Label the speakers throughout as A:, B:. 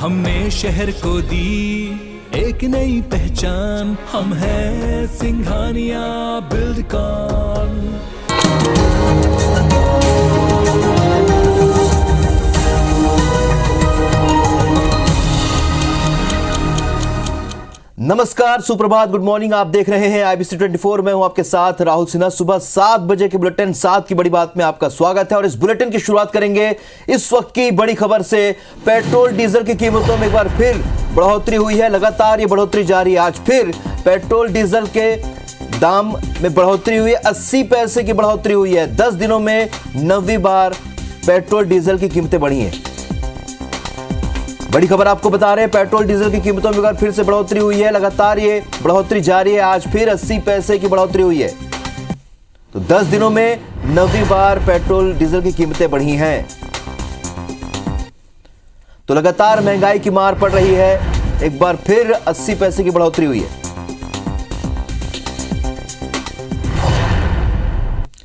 A: हमने शहर को दी एक नई पहचान, हम हैं सिंघानिया बिल्डकॉन।
B: नमस्कार, सुप्रभात, गुड मॉर्निंग। आप देख रहे हैं IBC 24। मैं हूं आपके साथ राहुल सिन्हा। सुबह 7 बजे के बुलेटिन 7 की बड़ी बात में आपका स्वागत है और इस बुलेटिन की शुरुआत करेंगे इस वक्त की बड़ी खबर से। पेट्रोल डीजल की कीमतों में एक बार फिर बढ़ोतरी हुई है। लगातार ये बढ़ोतरी जारी है। आज फिर पेट्रोल डीजल के दाम में बढ़ोतरी हुई है। 80 पैसे की बढ़ोतरी हुई है। 10 दिनों में 9वीं बार पेट्रोल डीजल की कीमतें बढ़ी हैं। बड़ी खबर आपको बता रहे हैं, पेट्रोल डीजल की कीमतों में एक बार फिर से बढ़ोतरी हुई है। लगातार ये बढ़ोतरी जारी है। आज फिर 80 पैसे की बढ़ोतरी हुई है। तो 10 दिनों में 9वीं बार पेट्रोल डीजल की कीमतें बढ़ी हैं। तो लगातार महंगाई की मार पड़ रही है। एक बार फिर 80 पैसे की बढ़ोतरी हुई है।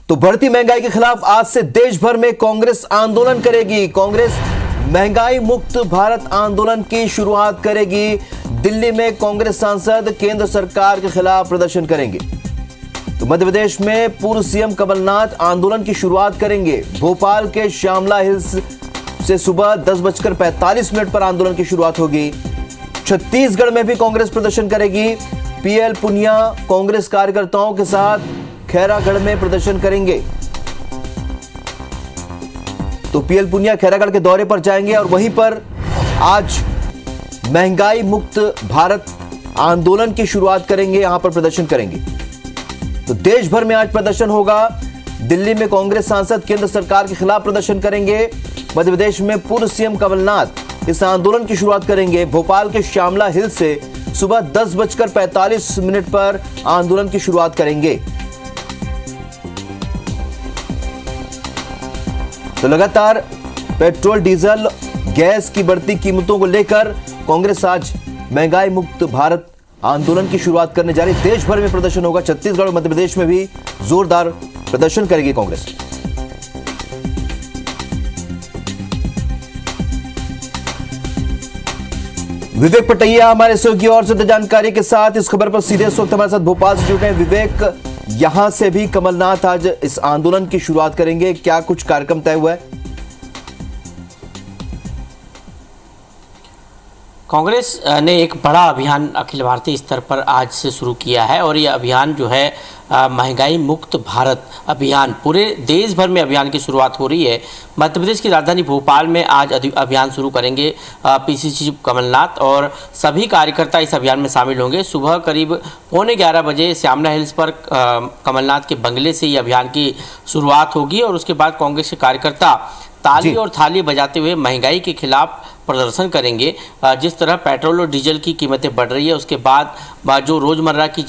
B: तो बढ़ती महंगाई के खिलाफ आज से देश भर में कांग्रेस आंदोलन करेगी। कांग्रेस महंगाई मुक्त भारत आंदोलन की शुरुआत करेगी। दिल्ली में कांग्रेस सांसद केंद्र सरकार के खिलाफ प्रदर्शन करेंगे। तो मध्य प्रदेश में पूर्व सीएम कमलनाथ आंदोलन की शुरुआत करेंगे। भोपाल के श्यामला हिल्स से सुबह 10:45 पर आंदोलन की शुरुआत होगी। छत्तीसगढ़ में भी कांग्रेस प्रदर्शन करेगी। पीएल पुनिया कांग्रेस कार्यकर्ताओं के साथ खैरागढ़ में प्रदर्शन करेंगे। तो पीएल पुनिया खैरागढ़ के दौरे पर जाएंगे और वहीं पर आज महंगाई मुक्त भारत आंदोलन की शुरुआत करेंगे। यहां पर प्रदर्शन करेंगे। तो देश भर में आज प्रदर्शन होगा। दिल्ली में कांग्रेस सांसद केंद्र सरकार के खिलाफ प्रदर्शन करेंगे। मध्य प्रदेश में पूर्व सीएम कमलनाथ इस आंदोलन की शुरुआत करेंगे। भोपाल के श्यामला हिल से सुबह 10:45 पर आंदोलन की शुरुआत करेंगे। तो लगातार पेट्रोल डीजल गैस की बढ़ती कीमतों को लेकर कांग्रेस आज महंगाई मुक्त भारत आंदोलन की शुरुआत करने जा रही। देश भर में प्रदर्शन होगा। छत्तीसगढ़ और मध्य प्रदेश में भी जोरदार प्रदर्शन करेगी कांग्रेस। विवेक पटैया हमारे सहयोगी और ज्यादा जानकारी के साथ इस खबर पर सीधे इस वक्त हमारे साथ भोपाल से जुड़े हैं। विवेक, यहां से भी कमलनाथ आज इस आंदोलन की शुरुआत करेंगे। क्या कुछ कार्यक्रम तय हुआ है?
C: कांग्रेस ने एक बड़ा अभियान अखिल भारतीय स्तर पर आज से शुरू किया है और यह अभियान जो है महंगाई मुक्त भारत अभियान, पूरे देश भर में अभियान की शुरुआत हो रही है। मध्य प्रदेश की राजधानी भोपाल में आज अभियान शुरू करेंगे पीसीसी कमलनाथ और सभी कार्यकर्ता इस अभियान में शामिल होंगे। सुबह करीब 11:15 बजे श्यामला हिल्स पर कमलनाथ के बंगले से ये अभियान की शुरुआत होगी और उसके बाद कांग्रेस के कार्यकर्ता ताली और थाली बजाते हुए महंगाई के खिलाफ प्रदर्शन करेंगे। जिस तरह पेट्रोल और डीजल की कीमतें बढ़ रही है, उसके बाद जो रोज़मर्रा की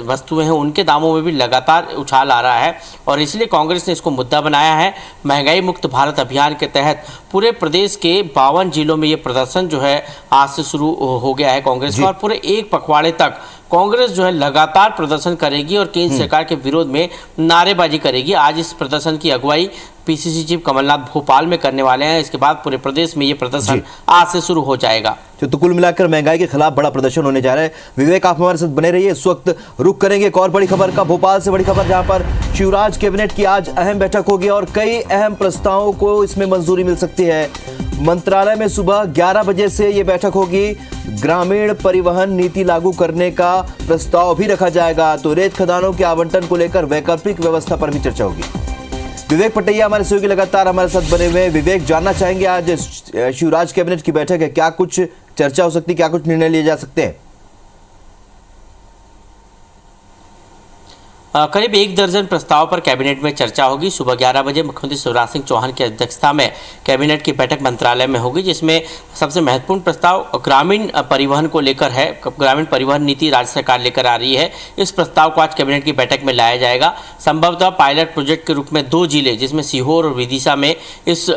C: वस्तुएं हैं उनके दामों में भी लगातार उछाल आ रहा है और इसलिए कांग्रेस ने इसको मुद्दा बनाया है। महंगाई मुक्त भारत अभियान के तहत पूरे प्रदेश के 52 जिलों में ये प्रदर्शन जो है आज से शुरू हो गया है कांग्रेस का और पूरे एक पखवाड़े तक कांग्रेस जो है लगातार प्रदर्शन करेगी और केंद्र सरकार के विरोध में नारेबाजी करेगी। आज इस प्रदर्शन की अगुवाई पीसीसी चीफ कमलनाथ भोपाल में करने वाले हैं। इसके बाद पूरे प्रदेश में ये प्रदर्शन आज से शुरू हो जाएगा।
B: तो कुल मिलाकर महंगाई के खिलाफ बड़ा प्रदर्शन होने जा रहा है। विवेक, आप हमारे साथ बने रहिए। इस वक्त रुक करेंगे एक और बड़ी खबर का, भोपाल से बड़ी खबर, जहां पर शिवराज कैबिनेट की आज अहम बैठक होगी और कई अहम प्रस्तावों को इसमें मंजूरी मिल सकती है। मंत्रालय में सुबह 11 बजे से ये बैठक होगी। ग्रामीण परिवहन नीति लागू करने का प्रस्ताव भी रखा जाएगा। तो रेत खदानों के आवंटन को लेकर वैकल्पिक व्यवस्था पर भी चर्चा होगी। विवेक पटैया हमारे सहयोगी लगातार हमारे साथ बने हुए हैं। विवेक, जानना चाहेंगे आज शिवराज कैबिनेट की बैठक है, क्या कुछ चर्चा हो सकती है, क्या कुछ निर्णय लिए जा सकते हैं?
C: करीब 1 दर्जन प्रस्ताव पर कैबिनेट में चर्चा होगी। सुबह 11 बजे मुख्यमंत्री शिवराज सिंह चौहान की अध्यक्षता में कैबिनेट की बैठक मंत्रालय में होगी, जिसमें सबसे महत्वपूर्ण प्रस्ताव ग्रामीण परिवहन को लेकर है। ग्रामीण परिवहन नीति राज्य सरकार लेकर आ रही है। इस प्रस्ताव को आज कैबिनेट की बैठक में लाया जाएगा। संभवतः पायलट प्रोजेक्ट के रूप में 2 जिले, जिसमें सीहोर और विदिशा में इस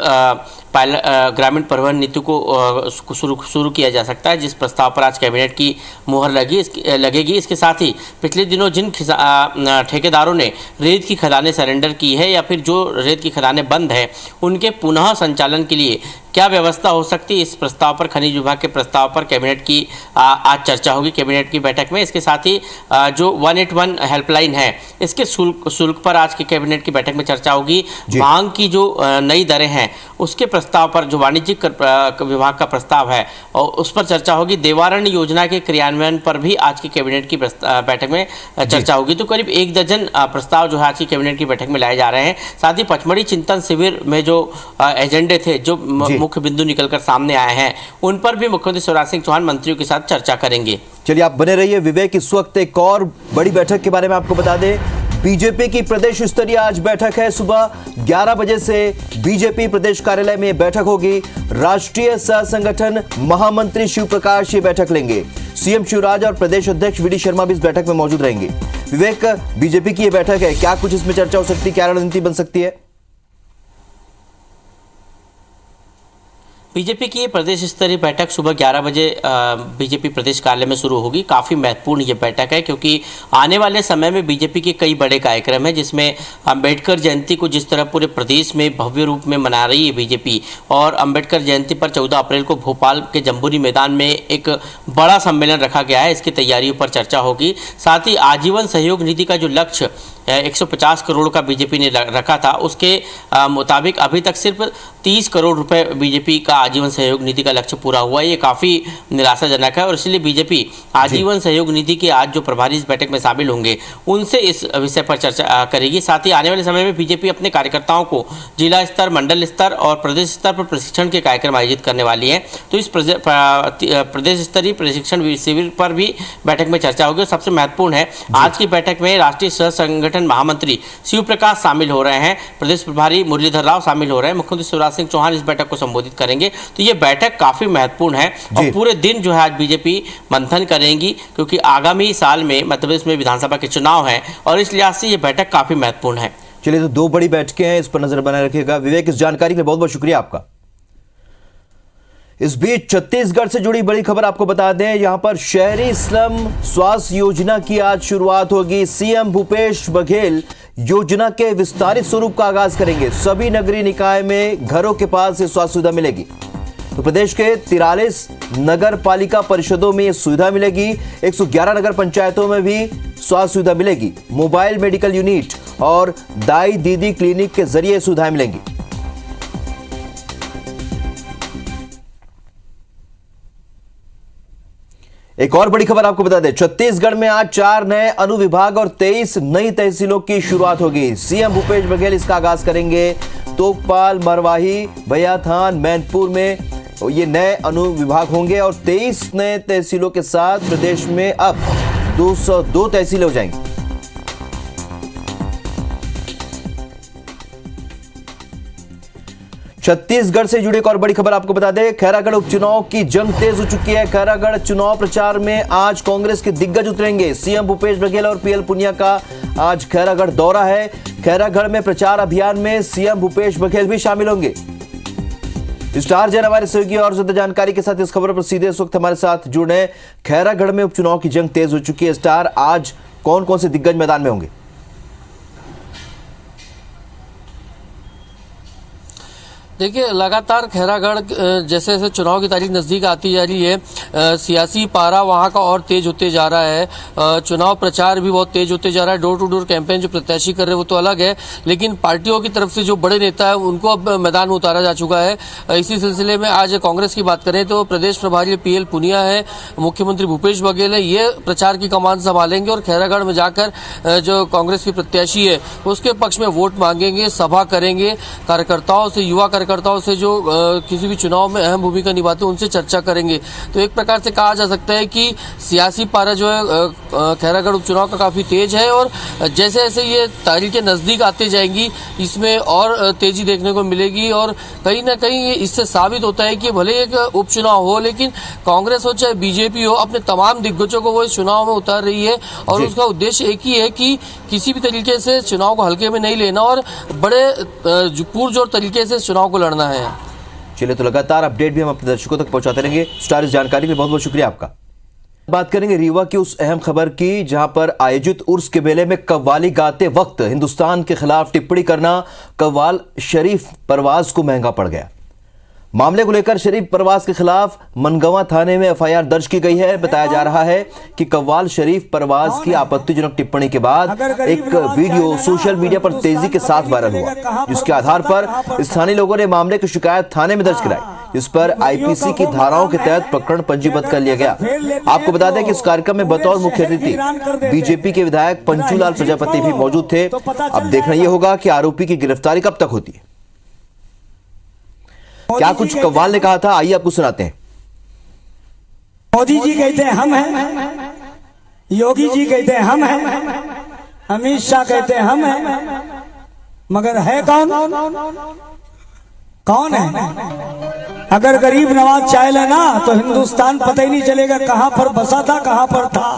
C: ग्रामीण परिवहन नीति को शुरू किया जा सकता है, जिस प्रस्ताव पर आज कैबिनेट की मुहर लगेगी। इसके साथ ही पिछले दिनों जिन ठेकेदारों ने रेत की खदानें सरेंडर की है या फिर जो रेत की खदानें बंद है, उनके पुनः संचालन के लिए क्या व्यवस्था हो सकती है, इस प्रस्ताव पर, खनिज विभाग के प्रस्ताव पर कैबिनेट की आज चर्चा होगी कैबिनेट की बैठक में। इसके साथ ही जो 181 हेल्पलाइन है, इसके शुल्क पर आज की कैबिनेट की बैठक में चर्चा होगी। भांग की जो नई दरें हैं उसके प्रस्ताव पर, जो वाणिज्यिक विभाग का प्रस्ताव है, और उस पर चर्चा होगी। देवारण्य योजना के क्रियान्वयन पर भी आज की कैबिनेट की बैठक में चर्चा होगी। तो करीब 1 दर्जन प्रस्ताव जो है आज की कैबिनेट की बैठक में लाए जा रहे हैं। साथ ही पचमढ़ी चिंतन शिविर में जो एजेंडे थे, जो मुख्य बिंदु निकलकर सामने आए हैं, उन पर भी मुख्यमंत्री शिवराज सिंह चौहान मंत्रियों के साथ चर्चा करेंगे।
B: चलिए आप बने रहिए। विवेक, इस वक्त एक और बड़ी बैठक के बारे में आपको बता दें। बीजेपी की प्रदेश स्तरीय आज बैठक है। सुबह 11 बजे से बीजेपी प्रदेश कार्यालय में बैठक होगी। राष्ट्रीय सह संगठन महामंत्री शिव प्रकाश ये बैठक लेंगे। सीएम शिवराज और प्रदेश अध्यक्ष वीडी शर्मा भी इस बैठक में मौजूद रहेंगे। विवेक, बीजेपी की ये बैठक है, क्या कुछ इसमें चर्चा हो सकती है, क्या रणनीति बन सकती है?
C: बीजेपी की प्रदेश स्तरीय बैठक सुबह 11 बजे बीजेपी प्रदेश कार्यालय में शुरू होगी। काफ़ी महत्वपूर्ण ये बैठक है, क्योंकि आने वाले समय में बीजेपी के कई बड़े कार्यक्रम हैं, जिसमें अंबेडकर जयंती को जिस तरह पूरे प्रदेश में भव्य रूप में मना रही है बीजेपी, और अंबेडकर जयंती पर 14 अप्रैल को भोपाल के जम्बूरी मैदान में एक बड़ा सम्मेलन रखा गया है, इसकी तैयारियों पर चर्चा होगी। साथ ही आजीवन सहयोग निधि का जो लक्ष्य 150 करोड़ का बीजेपी ने रखा था, उसके मुताबिक अभी तक सिर्फ 30 करोड़ रुपए बीजेपी का आजीवन सहयोग निधि का लक्ष्य पूरा हुआ है। ये काफ़ी निराशाजनक है, और इसलिए बीजेपी आजीवन सहयोग निधि के आज जो प्रभारी इस बैठक में शामिल होंगे, उनसे इस विषय पर चर्चा करेगी। साथ ही आने वाले समय में बीजेपी अपने कार्यकर्ताओं को जिला स्तर, मंडल स्तर और प्रदेश स्तर पर प्रशिक्षण के कार्यक्रम आयोजित करने वाली है। तो इस प्रदेश स्तरीय प्रशिक्षण शिविर पर भी बैठक में चर्चा होगी। सबसे महत्वपूर्ण है, आज की बैठक में राष्ट्रीय सह संगठन महामंत्री शिव प्रकाश शामिल हो रहे हैं, प्रदेश प्रभारी मुरलीधर राव शामिल हो रहे हैं, मुख्यमंत्री शिवराज सिंह चौहान इस बैठक को संबोधित करेंगे। तो ये बैठक काफी महत्वपूर्ण है, और पूरे दिन जो है आज बीजेपी मंथन करेंगी, क्योंकि आगामी साल में मध्य प्रदेश में विधानसभा के चुनाव हैं, और इस लिहाज से ये बैठक काफी महत्वपूर्ण है।
B: चलिए, तो 2 बड़ी बैठकें हैं, इस पर नजर बनाए रखिएगा। विवेक, इस जानकारी के लिए बहुत बहुत शुक्रिया आपका। इस बीच छत्तीसगढ़ से जुड़ी बड़ी खबर आपको बता दें, यहां पर शहरी स्लम स्वास्थ्य योजना की आज शुरुआत होगी। सीएम भूपेश बघेल योजना के विस्तारित स्वरूप का आगाज करेंगे। सभी नगरीय निकाय में घरों के पास ये स्वास्थ्य सुविधा मिलेगी। तो प्रदेश के 43 नगर पालिका परिषदों में यह सुविधा मिलेगी। 111 नगर पंचायतों में भी स्वास्थ्य सुविधा मिलेगी। मोबाइल मेडिकल यूनिट और दाई दीदी क्लिनिक के जरिए सुविधाएं मिलेंगी। एक और बड़ी खबर आपको बता दें, छत्तीसगढ़ में आज 4 नए अनुविभाग और 23 नई तहसीलों की शुरुआत होगी। सीएम भूपेश बघेल इसका आगाज करेंगे। तोकपाल, मरवाही, भैयाथान, मैनपुर में ये नए अनुविभाग होंगे, और 23 नए तहसीलों के साथ प्रदेश में अब 202 तहसीलें हो जाएंगी। छत्तीसगढ़ से जुड़ी एक और बड़ी खबर आपको बता दें, खैरागढ़ उपचुनाव की जंग तेज हो चुकी है। खैरागढ़ चुनाव प्रचार में आज कांग्रेस के दिग्गज उतरेंगे। सीएम भूपेश बघेल और पीएल पुनिया का आज खैरागढ़ दौरा है। खैरागढ़ में प्रचार अभियान में सीएम भूपेश बघेल भी शामिल होंगे। स्टार जैन हमारे सहयोगी और ज्यादा जानकारी के साथ इस खबर पर सीधे इस वक्त हमारे साथ जुड़े। खैरागढ़ में उपचुनाव की जंग तेज हो चुकी है। स्टार, आज कौन कौन से दिग्गज मैदान में होंगे?
D: देखिए, लगातार खैरागढ़ जैसे जैसे चुनाव की तारीख नज़दीक आती जा रही है, सियासी पारा वहाँ का और तेज होते जा रहा है। चुनाव प्रचार भी बहुत तेज होते जा रहा है। डोर टू डोर कैंपेन जो प्रत्याशी कर रहे हैं वो तो अलग है, लेकिन पार्टियों की तरफ से जो बड़े नेता है उनको अब मैदान में उतारा जा चुका है। इसी सिलसिले में आज कांग्रेस की बात करें तो प्रदेश प्रभारी पीएल पुनिया है, मुख्यमंत्री भूपेश बघेल है, ये प्रचार की कमान संभालेंगे और खैरागढ़ में जाकर जो कांग्रेस की प्रत्याशी है उसके पक्ष में वोट मांगेंगे, सभा करेंगे, कार्यकर्ताओं से, युवा कार्यकर्ताओं से जो किसी भी चुनाव में अहम भूमिका निभाते हैं उनसे चर्चा करेंगे। तो एक प्रकार से कहा जा सकता है कि सियासी पारा जो है खैरागढ़ उपचुनाव का काफी तेज है, और जैसे जैसे ये तारीखें नजदीक आते जाएंगी इसमें और तेजी देखने को मिलेगी। और कहीं ना कहीं इससे साबित होता है कि भले एक उपचुनाव हो, लेकिन कांग्रेस हो चाहे बीजेपी हो, अपने तमाम दिग्गजों को वो इस चुनाव में उतार रही है, और उसका उद्देश्य एक ही है कि किसी भी तरीके से चुनाव को हल्के में नहीं लेना और बड़े पुरजोर तरीके से चुनाव को लड़ना है।
B: चलिए, तो लगातार अपडेट भी हम अपने दर्शकों तक पहुंचाते रहेंगे। स्टार, इस जानकारी के लिए बहुत बहुत शुक्रिया आपका। बात करेंगे रीवा की उस अहम खबर की जहां पर आयोजित उर्स के मेले में कव्वाली गाते वक्त हिंदुस्तान के खिलाफ टिप्पणी करना कव्वाल शरीफ परवाज को महंगा पड़ गया। मामले को लेकर शरीफ परवाज के खिलाफ मनगवा थाने में एफआईआर दर्ज की गई है। बताया जा रहा है कि कव्वाल शरीफ परवाज की आपत्तिजनक टिप्पणी के बाद एक वीडियो सोशल मीडिया पर तेजी के साथ वायरल हुआ, जिसके आधार पर स्थानीय लोगों ने मामले की शिकायत थाने में दर्ज कराई, जिस पर आईपीसी की धाराओं के तहत प्रकरण पंजीबद्ध कर लिया गया। आपको बता दें कि इस कार्यक्रम में बतौर मुख्य अतिथि बीजेपी के विधायक पंचूलाल प्रजापति भी मौजूद थे। अब देखना यह होगा कि आरोपी की गिरफ्तारी कब तक होती है। क्या कुछ कव्वाल ने कहा था, आइए आपको सुनाते हैं।
E: मोदी जी कहते हैं हम हैं, योगी जी कहते हैं हम हैं, अमित शाह कहते हैं हम हैं, मगर है कौन? कौन है? अगर गरीब नवाज चाह लेना तो हिंदुस्तान पता ही नहीं चलेगा कहां पर बसा था, कहां पर था।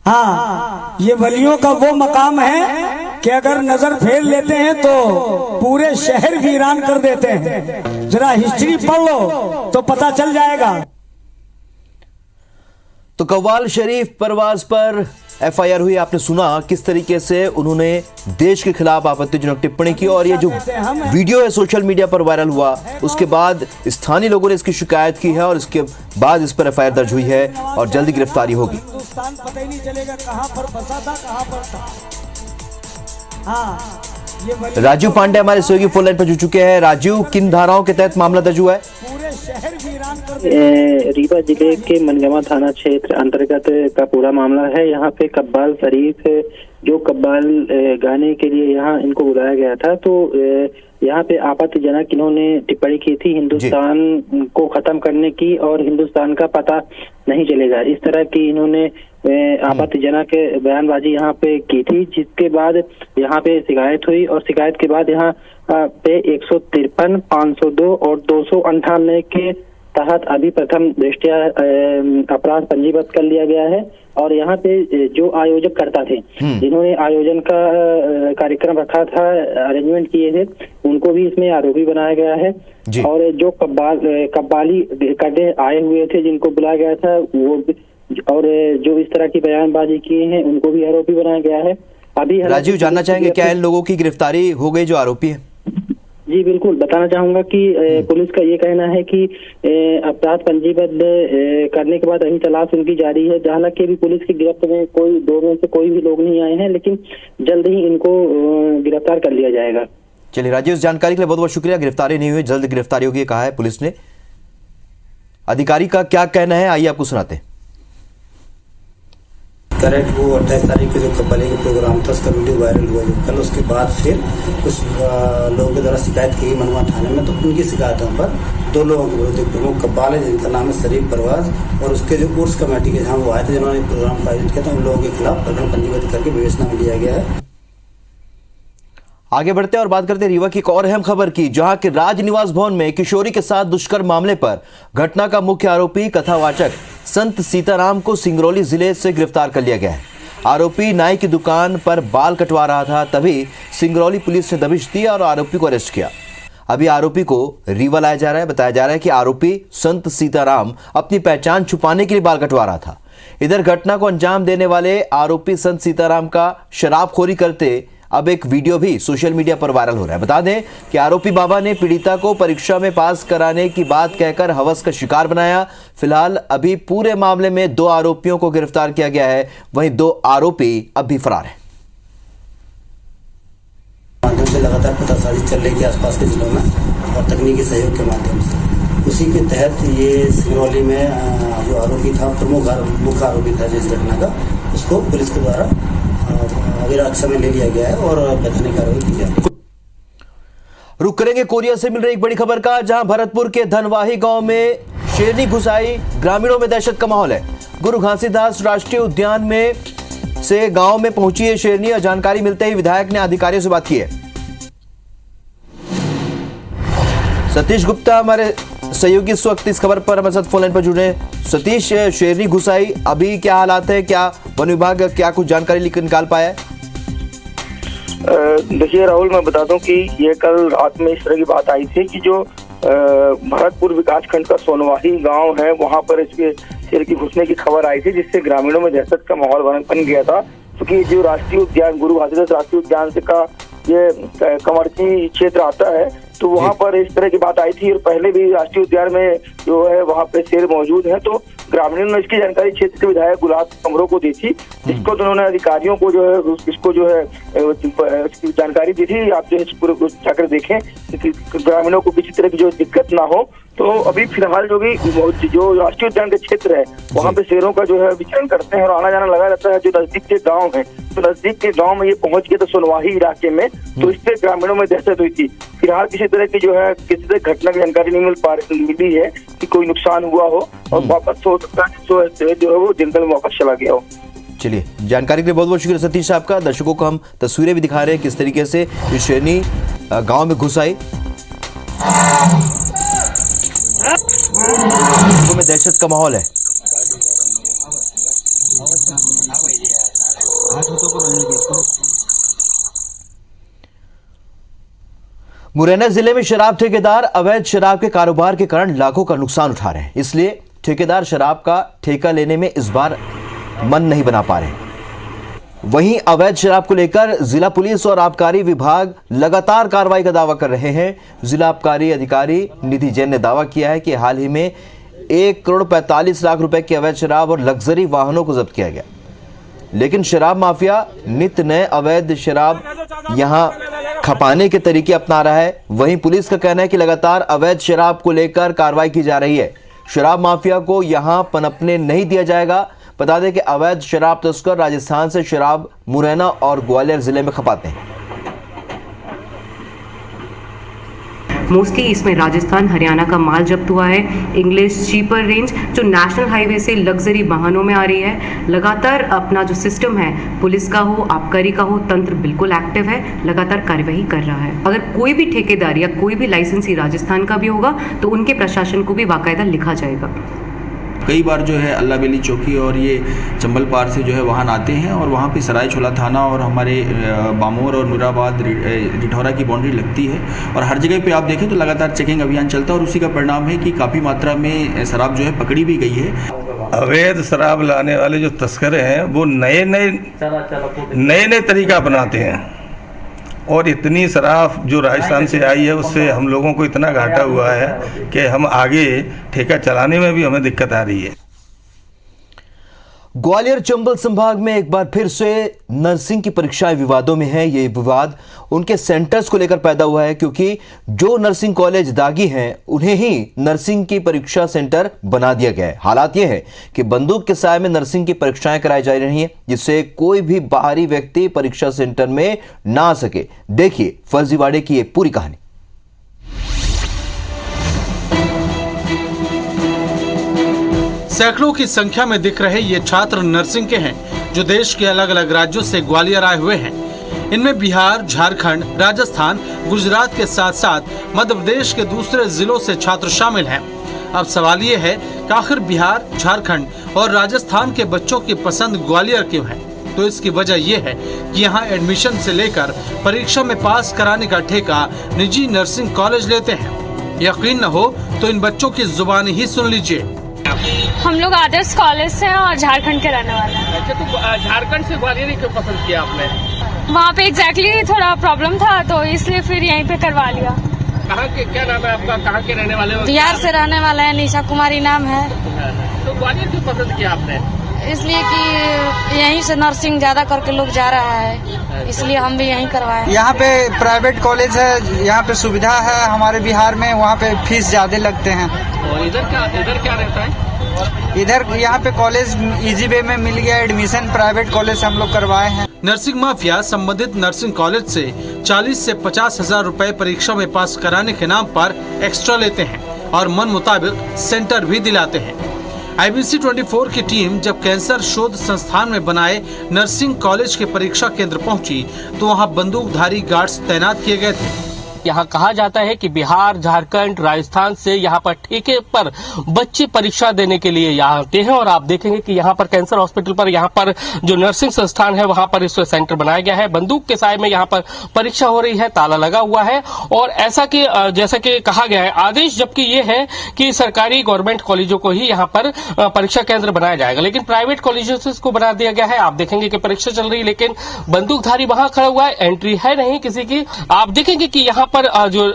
E: हाँ, ये वलियों का वो मकाम है कि अगर नजर फेर लेते हैं तो पूरे शहर वीरान कर देते हैं। जरा हिस्ट्री पढ़ लो तो पता चल जाएगा।
B: तो कव्वाल शरीफ परवाज पर एफआईआर हुई। आपने सुना किस तरीके से उन्होंने देश के खिलाफ आपत्तिजनक टिप्पणी की, और ये जो वीडियो है सोशल मीडिया पर वायरल हुआ, उसके बाद स्थानीय लोगों ने इसकी शिकायत की है और इसके बाद इस पर एफआईआर दर्ज हुई है और जल्दी गिरफ्तारी होगी।
E: हिंदुस्तान पता ही नहीं चलेगा कहां पर बसा था, कहां पर था। हाँ, ये
B: राजीव पांडे हमारे सहयोगी फोन लाइन पर जुड़ चुके हैं। राजीव, किन धाराओं के तहत मामला दर्ज हुआ है?
E: पूरे शहर वीरान कर
F: रीवा जिले के मनगवा थाना क्षेत्र अंतर्गत का पूरा मामला है। यहाँ पे कव्वाल शरीफ जो कव्वाल गाने के लिए यहाँ इनको बुलाया गया था, तो यहाँ पे आपत्तिजनक इन्होंने टिप्पणी की थी हिंदुस्तान को खत्म करने की, और हिंदुस्तान का पता नहीं चलेगा, इस तरह की इन्होंने आपत्तिजनक बयानबाजी यहाँ पे की थी। जिसके बाद यहाँ पे शिकायत हुई और शिकायत के बाद यहाँ पे 153, 502 और 298 के तहत अभी प्रथम दृष्टया अपराध पंजीबद्ध कर लिया गया है। और यहाँ पे जो आयोजक करता थे, जिन्होंने आयोजन का कार्यक्रम रखा था, अरेंजमेंट किए थे, उनको भी इसमें आरोपी बनाया गया है। और जो कव्वाली करने आए हुए थे, जिनको बुलाया गया था, वो और जो इस तरह की बयानबाजी किए हैं, उनको भी आरोपी बनाया गया है। अभी
B: राजीव, जानना चाहेंगे क्या इन लोगों की गिरफ्तारी हो गई जो आरोपी है?
F: जी बिल्कुल, बताना चाहूंगा कि पुलिस का ये कहना है कि अपराध पंजीबद्ध करने के बाद अभी तलाश उनकी जारी है। हालांकि अभी पुलिस की गिरफ्त में दो में से कोई भी लोग नहीं आए हैं, लेकिन जल्द ही इनको गिरफ्तार कर लिया जाएगा।
B: चलिए राजीव, इस जानकारी के लिए बहुत बहुत शुक्रिया। गिरफ्तारी नहीं हुई, जल्द गिरफ्तारी होगी कहा है पुलिस ने। अधिकारी का क्या कहना है, आइए आपको सुनाते हैं।
G: करेक्ट, वो 28 तारीख को जो कव्वाली का प्रोग्राम था उसका वीडियो वायरल हुआ जो कल, उसके बाद फिर कुछ लोगों के द्वारा शिकायत की गई मनगवा थाने में। तो उनकी शिकायतों पर 2 लोगों के विरुद्ध प्रमुख कव्वाल है जिनका नाम है शरीफ परवाज, और उसके जो उर्स कमेटी के जहाँ वो आए थे, जिन्होंने प्रोग्राम का आयोजित किया था, उन लोगों के खिलाफ प्रकरण पंजीबद्ध करके विवेचना में लिया गया है।
B: आगे बढ़ते हैं और बात करते हैं रीवा की एक और अहम खबर की, जहां के राज निवास भवन में किशोरी के साथ दुष्कर्म मामले पर घटना का मुख्य आरोपी कथावाचक संत सीताराम को सिंगरौली जिले से गिरफ्तार कर लिया गया है। आरोपी नाई की दुकान पर बाल कटवा रहा था, तभी सिंगरौली पुलिस ने दबिश दी और आरोपी को अरेस्ट किया। अभी आरोपी को रीवा लाया जा रहा है। बताया जा रहा है कि आरोपी संत सीताराम अपनी पहचान छुपाने के लिए बाल कटवा रहा था। इधर घटना को अंजाम देने वाले आरोपी संत सीताराम का शराबखोरी करते अब एक वीडियो भी सोशल मीडिया पर वायरल हो रहा है। बता दें कि आरोपी बाबा ने पीड़िता को परीक्षा में पास कराने की बात कहकर हवस का शिकार बनाया। फिलहाल अभी पूरे मामले में 2 आरोपियों को गिरफ्तार किया गया है, वहीं 2 आरोपी अब भी फरार हैं।
G: माध्यम से लगातार पतासाजी चल रही थी आसपास के जिलों में, और तकनीकी सहयोग के माध्यम से उसी के तहत ये सिंगरौली में जो आरोपी था, मुख्य आरोपी था जिस घटना का, उसको पुलिस के द्वारा हिरासत में ले लिया गया है और वैधानिक कार्रवाई की जाएगी।
B: रुक करेंगे कोरिया से मिल रही एक बड़ी खबर का, जहां भरतपुर के धनवाही गांव में शेरनी घुस आई। ग्रामीणों में दहशत का माहौल है। गुरु घासीदास राष्ट्रीय उद्यान में से गांव में पहुंची है शेरनी, और जानकारी मिलते ही विधायक ने अधिकारियों से बात की है। सतीश गुप्ता हमारे सहयोगी इस वक्त इस खबर पर हमारे साथ फोन लाइन पर जुड़े हैं। सतीश, शेरनी घुस आई, अभी क्या हालात है? क्या वन विभाग क्या कुछ जानकारी निकाल पाया है?
H: देखिए राहुल, मैं बता दूं कि ये कल रात में इस तरह की बात आई थी कि जो भरतपुर विकासखंड का सोनवाही गांव है, वहां पर इसके शेर की घुसने की खबर आई थी, जिससे ग्रामीणों में दहशत का माहौल बन गया था। क्योंकि जो राष्ट्रीय उद्यान गुरु घासीदास राष्ट्रीय उद्यान से का ये कमरची क्षेत्र आता है, तो वहाँ पर इस तरह की बात आई थी। और पहले भी राष्ट्रीय उद्यान में जो है वहाँ पे शेर मौजूद है। तो ग्रामीणों ने इसकी जानकारी क्षेत्र के विधायक गुलाब कमरों को दी थी, जिसको उन्होंने अधिकारियों को जो है इसको जो है इसकी जानकारी दी थी। आप जो है जाकर देखें कि ग्रामीणों को किसी तरह की जो दिक्कत ना हो। तो अभी फिलहाल जो राष्ट्रीय उद्यान के क्षेत्र है वहाँ पे शेरों का जो है विचरण करते हैं और आना जाना लगा रहता है। जो नजदीक के गाँव है, तो नजदीक के गाँव में ये पहुंच गए तो सोनवाही इलाके में, तो इससे ग्रामीणों में दहशत हुई थी। फिलहाल किसी तरह की जो है किसी तरह घटना की जानकारी नहीं मिली है कि कोई नुकसान हुआ हो, और वापस हो सकता है जो है वो जंगल में वापस चला गया हो।
B: चलिए, जानकारी के लिए बहुत बहुत शुक्रिया सतीश आपका। दर्शकों को हम तस्वीरें भी दिखा रहे हैं किस तरीके से ये शेरनी गांव में घुस आई। लोगों में दहशत का माहौल है। मुरैना जिले में शराब ठेकेदार अवैध शराब के कारोबार के कारण लाखों का नुकसान उठा रहे हैं। इसलिए ठेकेदार शराब का ठेका लेने में इस बार मन नहीं बना पा रहे। वहीं अवैध शराब को लेकर जिला पुलिस और आबकारी विभाग लगातार कार्रवाई का दावा कर रहे हैं। जिला आबकारी अधिकारी निधि जैन ने दावा किया है कि हाल ही में 1,45,00,000 रुपए की अवैध शराब और लग्जरी वाहनों को जब्त किया गया। लेकिन शराब माफिया नित्य नए अवैध शराब यहां खपाने के तरीके अपना रहा है। वहीं पुलिस का कहना है कि लगातार अवैध शराब को लेकर कार्रवाई की जा रही है। शराब माफिया को यहां पनपने नहीं दिया जाएगा। बता दें कि अवैध शराब तस्कर राजस्थान से शराब मुरैना और ग्वालियर जिले में खपाते हैं।
I: मोस्टली इसमें राजस्थान हरियाणा का माल जब्त हुआ है। इंग्लिश चीपर रेंज जो नेशनल हाईवे से लग्जरी वाहनों में आ रही है। लगातार अपना जो सिस्टम है, पुलिस का हो आबकारी का हो, तंत्र बिल्कुल एक्टिव है, लगातार कार्यवाही कर रहा है। अगर कोई भी ठेकेदार या कोई भी लाइसेंसी राजस्थान का भी होगा तो उनके प्रशासन को भी बाकायदा लिखा जाएगा।
J: कई बार जो है अल्लाह बेली चौकी और ये चंबल पार से जो है वाहन आते हैं और वहाँ पे सराय छोला थाना और हमारे बामोर और नूराबाद रिठौरा की बाउंड्री लगती है। और हर जगह पे आप देखें तो लगातार चेकिंग अभियान चलता है और उसी का परिणाम है कि काफ़ी मात्रा में शराब जो है पकड़ी भी गई है।
K: अवैध शराब लाने वाले जो तस्कर हैं वो नए नए तरीका अपनाते हैं और इतनी शराब जो राजस्थान से आई है उससे हम लोगों को इतना घाटा हुआ है कि हम आगे ठेका चलाने में भी हमें दिक्कत आ रही है।
B: ग्वालियर चंबल संभाग में एक बार फिर से नर्सिंग की परीक्षाएं विवादों में है। ये विवाद उनके सेंटर्स को लेकर पैदा हुआ है क्योंकि जो नर्सिंग कॉलेज दागी हैं उन्हें ही नर्सिंग की परीक्षा सेंटर बना दिया गया है। हालात ये है कि बंदूक के साए में नर्सिंग की परीक्षाएं कराई जा रही हैं, जिससे कोई भी बाहरी व्यक्ति परीक्षा सेंटर में ना आ सके। देखिए फर्जीवाड़े की ये पूरी कहानी।
L: सैकड़ों की संख्या में दिख रहे ये छात्र नर्सिंग के हैं जो देश के अलग अलग राज्यों से ग्वालियर आए हुए हैं। इनमें बिहार, झारखंड, राजस्थान, गुजरात के साथ साथ मध्य प्रदेश के दूसरे जिलों से छात्र शामिल हैं। अब सवाल ये है कि आखिर बिहार, झारखंड और राजस्थान के बच्चों की पसंद ग्वालियर क्यों है? तो इसकी वजह यह है कि यहाँ एडमिशन से लेकर परीक्षा में पास कराने का ठेका निजी नर्सिंग कॉलेज लेते हैं। यकीन न हो तो इन बच्चों की जुबानी ही सुन लीजिए।
M: हम लोग आदर्श कॉलेज से हैं और झारखंड के रहने वाले हैं।
L: अच्छा, तो झारखंड से ग्वालियर क्यों पसंद किया आपने?
M: वहाँ पे एग्जैक्टली थोड़ा प्रॉब्लम था तो इसलिए फिर यहीं पे करवा लिया।
L: कहाँ के, क्या नाम है आपका, कहाँ के रहने वाले हो?
M: बिहार से रहने वाला है, निशा कुमारी नाम है।
L: तो ग्वालियर क्यों पसंद किया आपने?
M: इसलिए कि यहीं से नर्सिंग ज्यादा करके लोग जा रहा है, इसलिए हम भी यहीं करवाए।
N: यहाँ पे प्राइवेट कॉलेज है, यहाँ पे सुविधा है। हमारे बिहार में वहाँ पे फीस ज्यादा लगते हैं।
L: और इधर क्या रहता है?
N: इधर यहाँ पे कॉलेज इजी वे में मिल गया एडमिशन, प्राइवेट कॉलेज से हम लोग करवाए हैं।
L: नर्सिंग माफिया संबंधित नर्सिंग कॉलेज से 40 से 50 हजार रुपए परीक्षा में पास कराने के नाम पर एक्स्ट्रा लेते हैं और मन मुताबिक सेंटर भी दिलाते हैं। IBC 24 की टीम जब कैंसर शोध संस्थान में बनाए नर्सिंग कॉलेज के परीक्षा केंद्र पहुंची तो वहां बंदूकधारी गार्ड्स तैनात किए गए थे।
D: यहाँ कहा जाता है कि बिहार, झारखंड, राजस्थान से यहाँ पर ठेके पर बच्चे परीक्षा देने के लिए यहाँ आते हैं। और आप देखेंगे कि यहाँ पर कैंसर हॉस्पिटल पर यहाँ पर जो नर्सिंग संस्थान है वहां पर इस सेंटर बनाया गया है। बंदूक के साय में यहाँ पर परीक्षा हो रही है, ताला लगा हुआ है। और ऐसा कि जैसा कि कहा गया है आदेश जबकि ये है कि सरकारी गवर्नमेंट कॉलेजों को ही यहाँ पर परीक्षा केंद्र बनाया जाएगा, लेकिन प्राइवेट कॉलेजों से इसको बना दिया गया है। आप देखेंगे कि परीक्षा चल रही है लेकिन बंदूकधारी वहां खड़ा हुआ है, एंट्री है नहीं किसी की। आप देखेंगे कि यहाँ पर जो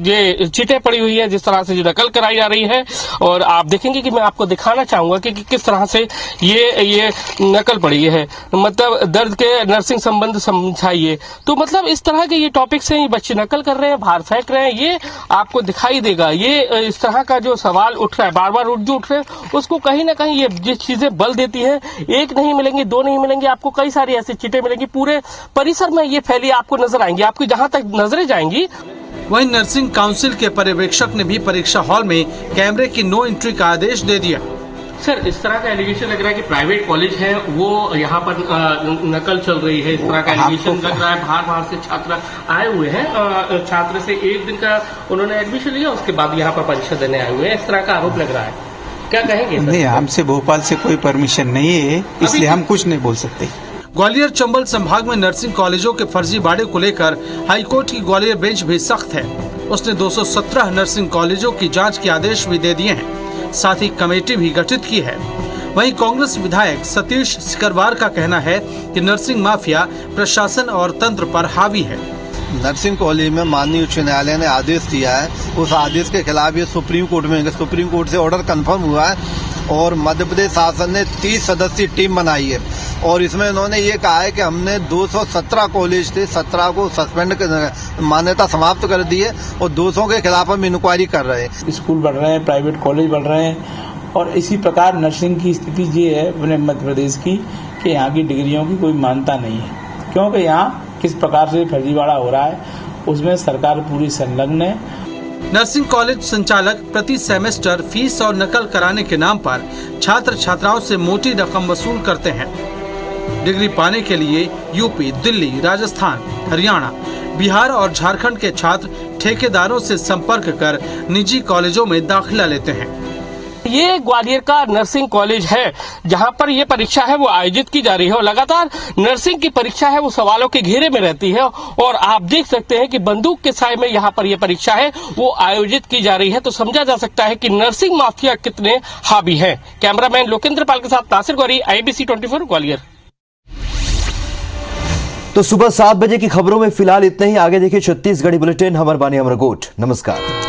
D: ये चीटें पड़ी हुई है, जिस तरह से जो नकल कराई जा रही है। और आप देखेंगे कि मैं आपको दिखाना चाहूंगा कि किस तरह से ये नकल पड़ी है, मतलब दर्द के नर्सिंग संबंध समझाइए। तो मतलब इस तरह के ये टॉपिक्स हैं, ये बच्चे नकल कर रहे हैं, बाहर फेंक रहे हैं, ये आपको दिखाई देगा। ये इस तरह का जो सवाल उठ रहा है, बार बार उठ रहे हैं, उसको कहीं ना कहीं ये चीजें बल देती हैं। एक नहीं मिलेंगे, दो नहीं मिलेंगे, आपको कई सारी ऐसी चीटें मिलेंगी, पूरे परिसर में ये फैली आपको नजर आएंगी, आपकी जहां तक नजरें जाएंगी।
L: वहीं नर्सिंग काउंसिल के पर्यवेक्षक ने भी परीक्षा हॉल में कैमरे की नो एंट्री का आदेश दे दिया।
D: सर, इस तरह का एलिगेशन लग रहा है कि प्राइवेट कॉलेज है वो यहाँ पर नकल चल रही है, इस तरह का एलिगेशन लग रहा है। बाहर से छात्र आए हुए हैं, छात्र से एक दिन का उन्होंने एडमिशन लिया, उसके बाद यहाँ पर परीक्षा देने आए हुए हैं, इस तरह का आरोप लग रहा है। क्या कहेंगे?
N: नहीं, हमसे भोपाल से कोई परमिशन नहीं है, इसलिए हम कुछ नहीं बोल सकते।
L: ग्वालियर चंबल संभाग में नर्सिंग कॉलेजों के फर्जीवाड़े को लेकर हाईकोर्ट की ग्वालियर बेंच भी सख्त है। उसने 217 नर्सिंग कॉलेजों की जांच के आदेश भी दे दिए हैं, साथ ही कमेटी भी गठित की है। वहीं कांग्रेस विधायक सतीश सिकरवार का कहना है कि नर्सिंग माफिया प्रशासन और तंत्र पर हावी है।
O: नर्सिंग कॉलेज में माननीय उच्च न्यायालय ने आदेश दिया है, उस आदेश के खिलाफ ये सुप्रीम कोर्ट में, सुप्रीम कोर्ट से ऑर्डर कंफर्म हुआ है और मध्य प्रदेश शासन ने 30 सदस्यीय टीम बनाई है और इसमें इन्होंने ये कहा है कि हमने 217 कॉलेज थे, 17 को सस्पेंड मान्यता समाप्त कर दी है और 200 के खिलाफ हम इंक्वायरी कर रहे हैं।
P: स्कूल बढ़ रहे हैं, प्राइवेट कॉलेज बढ़ रहे हैं और इसी प्रकार नर्सिंग की स्थिति ये है अपने मध्य प्रदेश की कि यहाँ की डिग्रियों की कोई मान्यता नहीं है, क्योंकि यहाँ किस प्रकार से फर्जीवाड़ा हो रहा है उसमें सरकार पूरी संलग्न है।
L: नर्सिंग कॉलेज संचालक प्रति सेमेस्टर फीस और नकल कराने के नाम पर छात्र छात्राओं से मोटी रकम वसूल करते हैं। डिग्री पाने के लिए यूपी, दिल्ली, राजस्थान, हरियाणा, बिहार और झारखंड के छात्र ठेकेदारों से संपर्क कर निजी कॉलेजों में दाखिला लेते हैं।
D: ये ग्वालियर का नर्सिंग कॉलेज है जहां पर ये परीक्षा है वो आयोजित की जा रही है और लगातार नर्सिंग की परीक्षा है वो सवालों के घेरे में रहती है और आप देख सकते हैं कि बंदूक के साय में यहाँ पर ये परीक्षा है वो आयोजित की जा रही है। तो समझा जा सकता है कि नर्सिंग माफिया कितने हावी हैं। कैमरामैन लोकेंद्र पाल के साथ नासिर गौरी, IBC 24 ग्वालियर।
B: तो सुबह 7 बजे की खबरों में फिलहाल इतना ही। आगे देखिए छत्तीसगढ़ी बुलेटिन। हमर बानी हमर गोट। नमस्कार।